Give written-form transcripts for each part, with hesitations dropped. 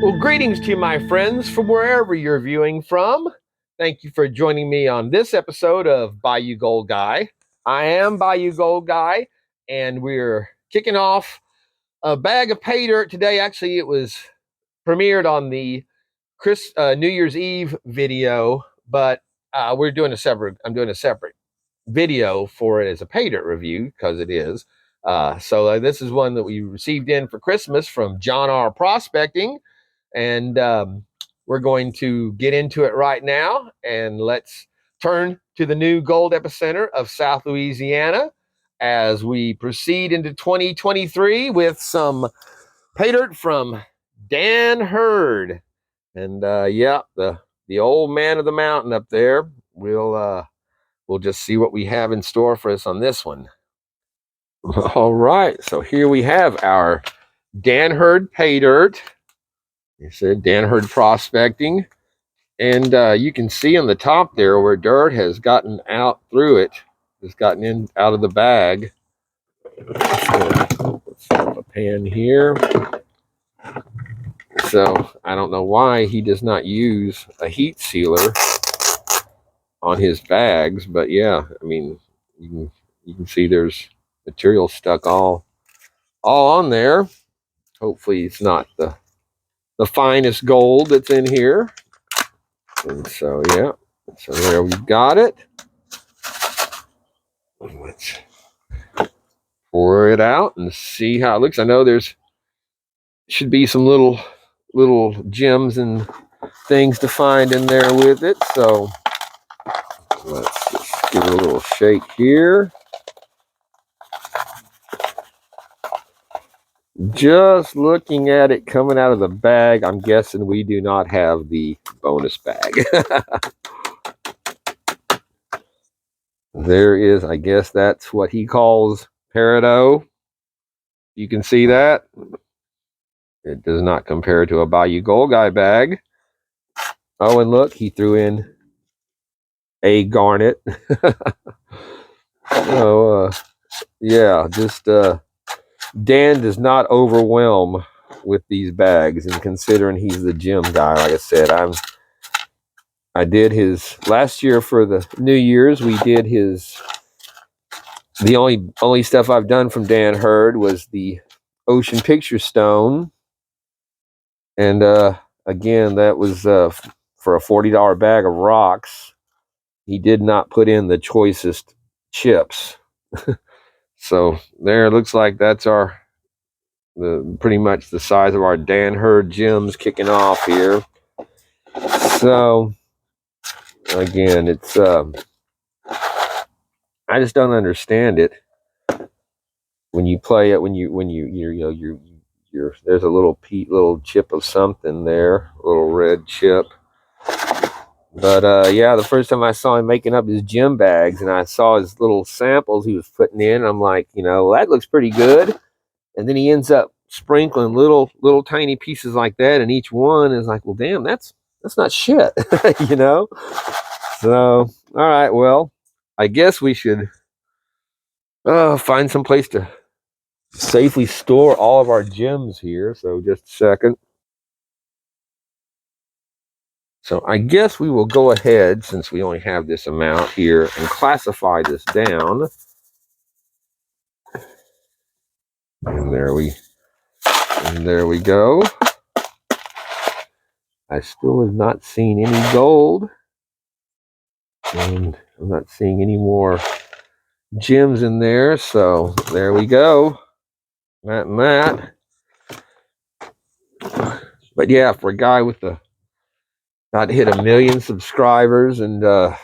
Well, greetings to you, my friends, from wherever you're viewing from. Thank you for joining me on this episode of Bayou Gold Guy. I am Bayou Gold Guy, and we're kicking off a bag of pay dirt today. Actually, it was premiered on the New Year's Eve video, but I'm doing a separate video for it as a pay dirt review because it is. So this is one that we received in for Christmas from John R. Prospecting. And we're going to get into it right now. And let's turn to the new gold epicenter of South Louisiana as we proceed into 2023 with some pay dirt from Dan Hurd. And yeah, the old man of the mountain up there. We'll just see what we have in store for us on this one. All right, so here we have our Dan Hurd pay dirt. He said Dan Hurd Prospecting, and you can see on the top there where dirt has gotten out through it, has gotten in out of the bag. Let's set up a pan here. So I don't know why he does not use a heat sealer on his bags, but yeah, I mean you can see there's material stuck all on there. Hopefully it's not the finest gold that's in here. And so yeah, so there we've got it. Let's pour it out and see how it looks. I know there's should be some little gems and things to find in there with it. So let's just give it a little shake here. Just looking at it coming out of the bag, I'm guessing we do not have the bonus bag. There is, I guess that's what he calls peridot. You can see that. It does not compare to a Bayou Gold Guy bag. Oh, and look, he threw in a garnet. So, yeah, just Dan does not overwhelm with these bags. And considering he's the gem guy, like I said, I did his last year for the New Year's. We did the only stuff I've done from Dan Hurd was the Ocean Picture Stone. And again, that was for a $40 bag of rocks. He did not put in the choicest chips. So there, it looks like that's pretty much the size of our Dan Hurd gems kicking off here. So again, it's I just don't understand it when you play it, you're there's a little chip of something there, a little red chip. But yeah, the first time I saw him making up his gem bags and I saw his little samples he was putting in, I'm like, that looks pretty good. And then he ends up sprinkling little tiny pieces like that, and each one is like, well, damn, that's not shit. So all right, well, I guess we should find some place to safely store all of our gems here. So just a second. So I guess we will go ahead, since we only have this amount here, and classify this down. And there we go. I still have not seen any gold. And I'm not seeing any more gems in there. So there we go. That. But yeah, for a guy with not hit 1 million subscribers, and as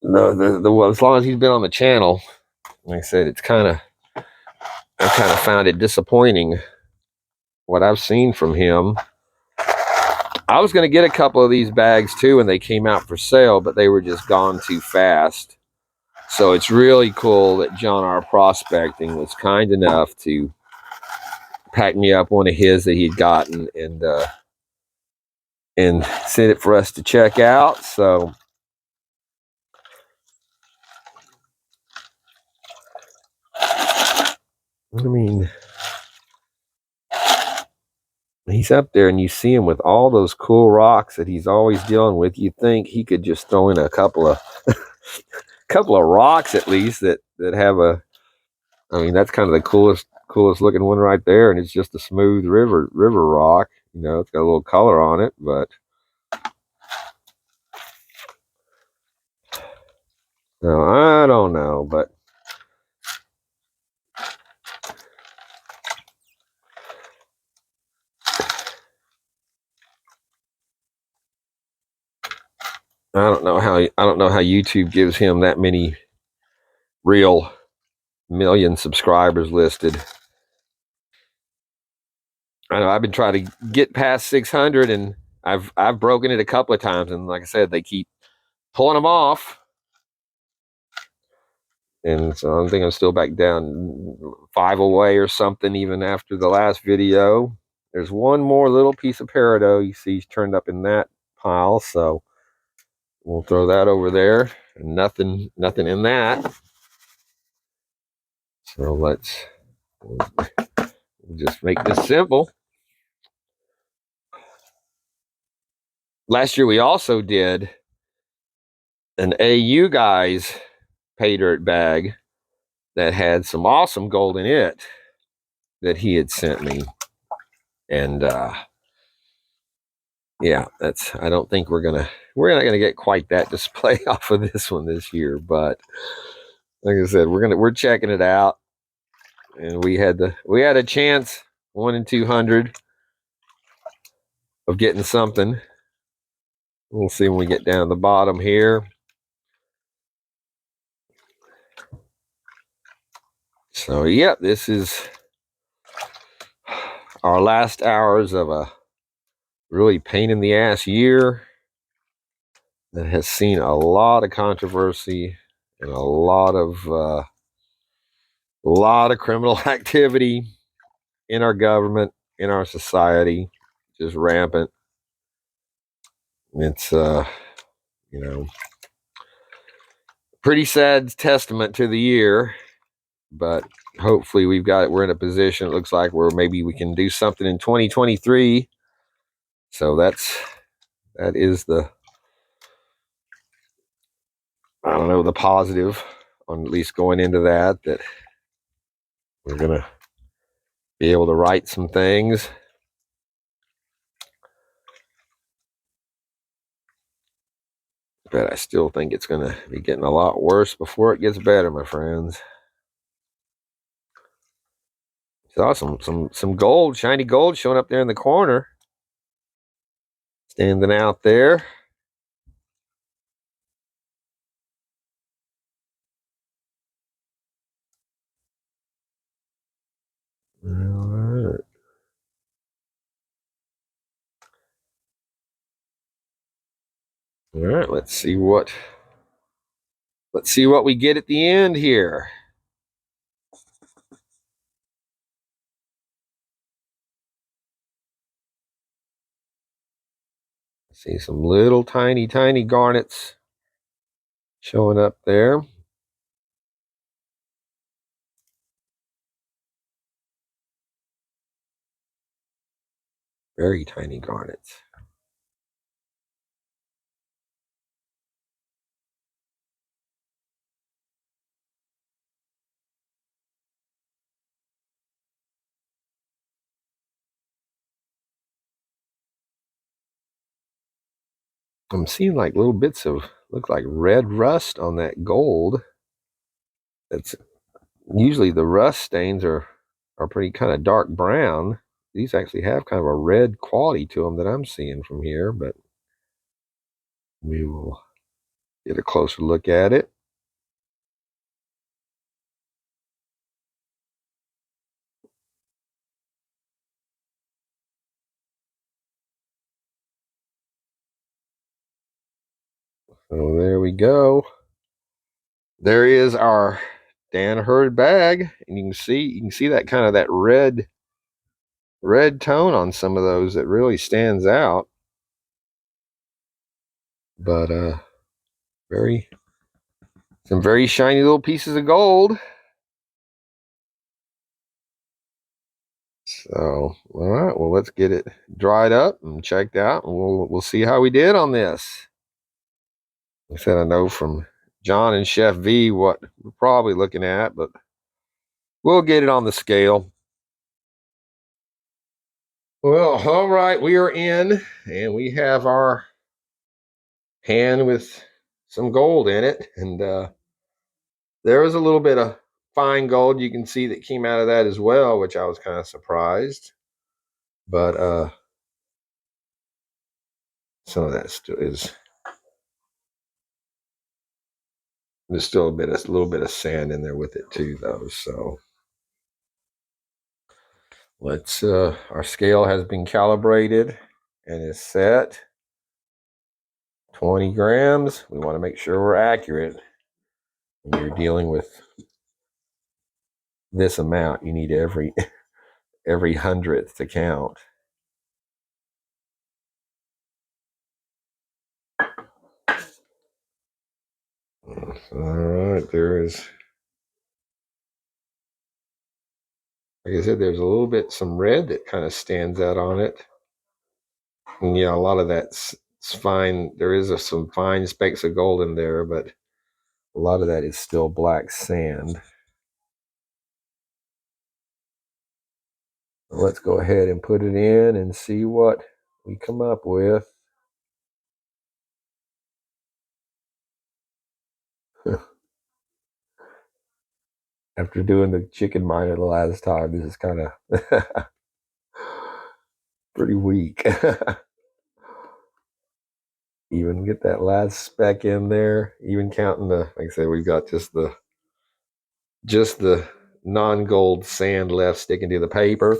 long as he's been on the channel, like I said, I kind of found it disappointing what I've seen from him. I was going to get a couple of these bags too when they came out for sale, but they were just gone too fast. So it's really cool that John R. Prospecting was kind enough to pack me up one of his that he'd gotten and sent it for us to check out. So I mean, He's up there, and you see him with all those cool rocks that he's always dealing with. You think he could just throw in a couple of rocks at least that have a. I mean, that's kind of the coolest looking one right there, and it's just a smooth river rock. You know, it's got a little color on it, but no, I don't know, but I don't know how YouTube gives him that many real million subscribers listed. I know I've been trying to get past 600, and I've broken it a couple of times, and like I said, they keep pulling them off. And so I think I'm still back down 5 away or something, even after the last video. There's one more little piece of peridot you see turned up in that pile, so we'll throw that over there. Nothing in that. So we'll just make this simple. Last year we also did an AU Guys pay dirt bag that had some awesome gold in it that he had sent me. And yeah, I don't think we're not gonna get quite that display off of this one this year, but like I said, we're checking it out. And we had a chance, 1 in 200 of getting something. We'll see when we get down the bottom here. So yeah, this is our last hours of a really pain in the ass year that has seen a lot of controversy and a lot of criminal activity in our government, in our society, just rampant. It's you know, pretty sad testament to the year, but hopefully we're in a position, it looks like, where maybe we can do something in 2023. So that is the, I don't know, the positive on at least going into that we're gonna be able to write some things. But I still think it's gonna be getting a lot worse before it gets better, my friends. Saw some gold, shiny gold showing up there in the corner. Standing out there. All right. All right, let's see what we get at the end here. See some little tiny garnets showing up there. Very tiny garnets. I'm seeing like little bits of, look like red rust on that gold. That's usually, the rust stains are pretty kind of dark brown. These actually have kind of a red quality to them that I'm seeing from here, but we will get a closer look at it. So there we go. There is our Dan Hurd bag, and you can see that kind of that red tone on some of those that really stands out. But some very shiny little pieces of gold. So, all right, well, let's get it dried up and checked out, and we'll see how we did on this. Like I said, I know from John and Chef V what we're probably looking at, but we'll get it on the scale. Well, all right, we are in, and we have our pan with some gold in it, and there was a little bit of fine gold you can see that came out of that as well, which I was kind of surprised. But some of that still is, there's still a little bit of sand in there with it too, though. So let's our scale has been calibrated and is set 20 grams. We want to make sure we're accurate. When you're dealing with this amount, you need every hundredth to count. All right, there is, like I said, there's a little bit, some red that kind of stands out on it. And yeah, a lot of that's fine. There is some fine specks of gold in there, but a lot of that is still black sand. Let's go ahead and put it in and see what we come up with. After doing the chicken miner the last time, this is kind of pretty weak. Even get that last speck in there, even counting the, like I said, we've got just the non-gold sand left sticking to the paper.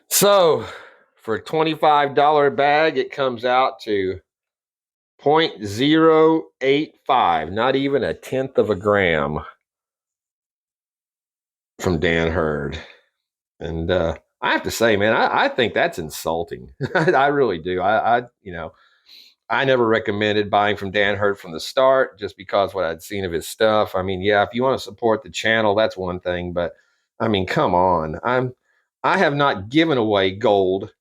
So for a $25 bag, it comes out to 0.085, not even a tenth of a gram from Dan Hurd. And I have to say, man, I think that's insulting. I really do. I never recommended buying from Dan Hurd from the start just because what I'd seen of his stuff. I mean, yeah, if you want to support the channel, that's one thing, but I mean, come on. I have not given away gold.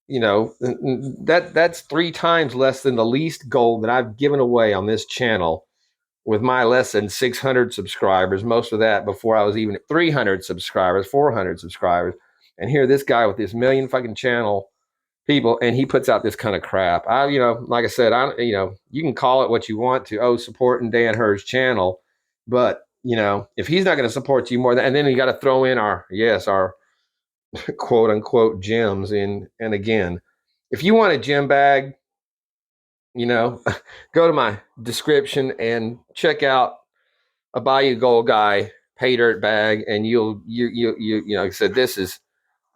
That's 3 times less than the least gold that I've given away on this channel with my less than 600 subscribers. Most of that before I was even at 300 subscribers, 400 subscribers. And here, this guy with this million fucking channel people, and he puts out this kind of crap. Like I said, you can call it what you want to. Oh, supporting Dan Hurd's channel, but if he's not going to support you more, and then you got to throw in our quote unquote gems in. And again, if you want a gem bag, go to my description and check out a Bayou Gold Guy pay dirt bag, and you like I said, this is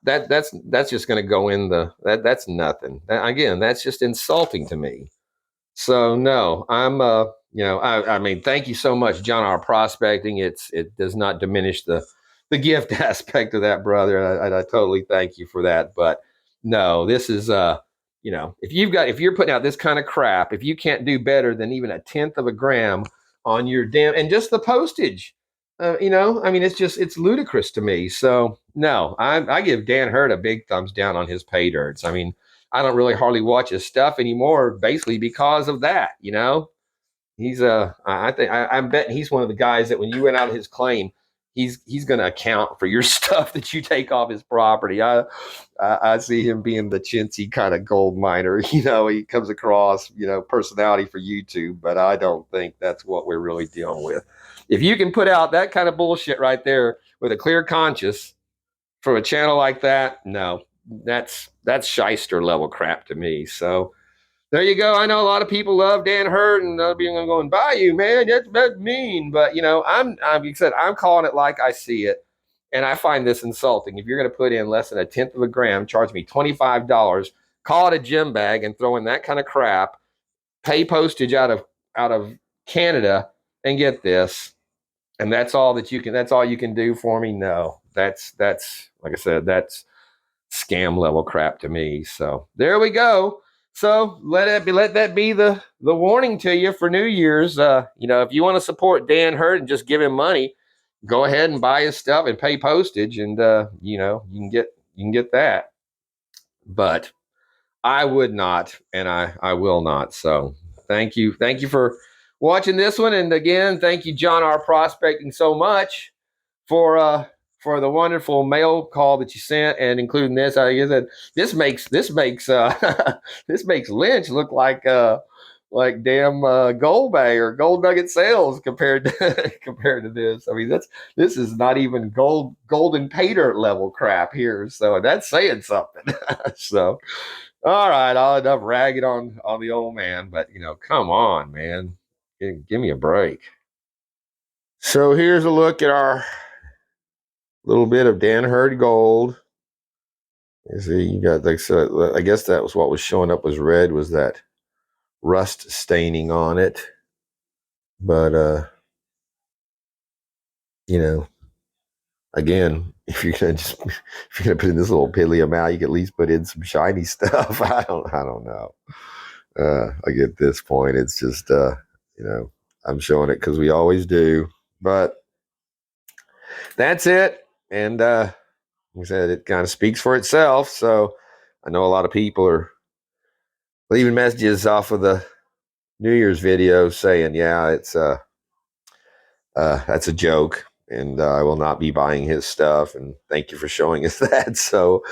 that's just going to go in that's nothing. Again, that's just insulting to me. So no, I'm I mean, thank you so much, John R. Prospecting. It does not diminish the gift aspect of that, brother. I totally thank you for that. But no, this is if you're putting out this kind of crap, if you can't do better than even a tenth of a gram on your damn, and just the postage, I mean, it's ludicrous to me. So no, I give Dan Hurd a big thumbs down on his pay dirts. I mean, I don't really hardly watch his stuff anymore, basically because of that. He's I bet he's one of the guys that when you went out his claim, he's going to account for your stuff that you take off his property. I see him being the chintzy kind of gold miner. He comes across personality for YouTube, but I don't think that's what we're really dealing with. If you can put out that kind of bullshit right there with a clear conscience from a channel like that, no, that's shyster level crap to me. So there you go. I know a lot of people love Dan Hurd, and other people going, Bayou, man, that's mean. But I'm like I said, I'm calling it like I see it, and I find this insulting. If you're going to put in less than a tenth of a gram, charge me $25, call it a gym bag, and throw in that kind of crap, pay postage out of Canada, and get this, and that's all that you can. That's all you can do for me. No, that's like I said, that's scam level crap to me. So there we go. So let that be the warning to you for New Year's. If you want to support Dan Hurd and just give him money, go ahead and buy his stuff and pay postage, and you know, you can get that. But I would not, and I will not. So thank you for watching this one, and again, thank you, John R. Prospecting, so much for the wonderful mail call that you sent, and including this. I guess that this makes this makes Lynch look like damn Gold Bay or Gold Nugget Sales compared to compared to this. I mean, this is not even golden pay dirt level crap here. So that's saying something. So all right, I'll end up ragging on the old man, but you know, come on, man, give me a break. So here's a look at our little bit of Dan Hurd gold. You see, you got like, so I guess that was what was showing up was red, was that rust staining on it. But you know, again, if you're gonna put in this little piddly amount, you can at least put in some shiny stuff. I don't know. I get this point. It's just you know, I'm showing it because we always do. But that's it. And like I said, it kind of speaks for itself. So I know a lot of people are leaving messages off of the New Year's video saying, yeah, it's that's a joke, and I will not be buying his stuff. And thank you for showing us that. So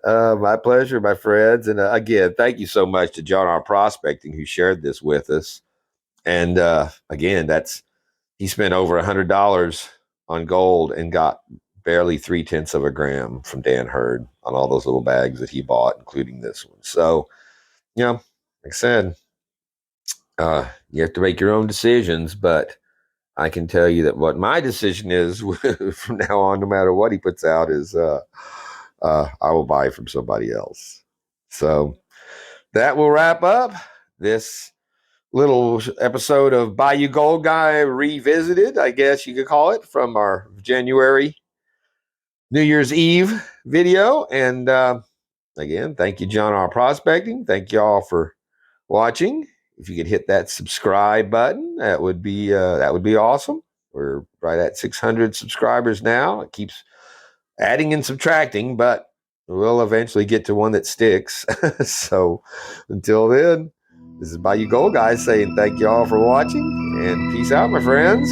my pleasure, my friends. And again, thank you so much to John R. Prospecting, who shared this with us. And again, he spent over $100 on gold and got barely 0.3 of a gram from Dan Hurd on all those little bags that he bought, including this one. So, you know, like I said, you have to make your own decisions, but I can tell you that what my decision is from now on, no matter what he puts out, is I will buy from somebody else. So that will wrap up this little episode of Bayou Gold Guy Revisited, I guess you could call it, from our January New Year's Eve video. And again, thank you, John R. Prospecting. Thank you all for watching. If you could hit that subscribe button, that would be awesome. We're right at 600 subscribers now. It keeps adding and subtracting, but we'll eventually get to one that sticks. So until then, this is Bayou Gold Guy saying thank you all for watching, and peace out, my friends.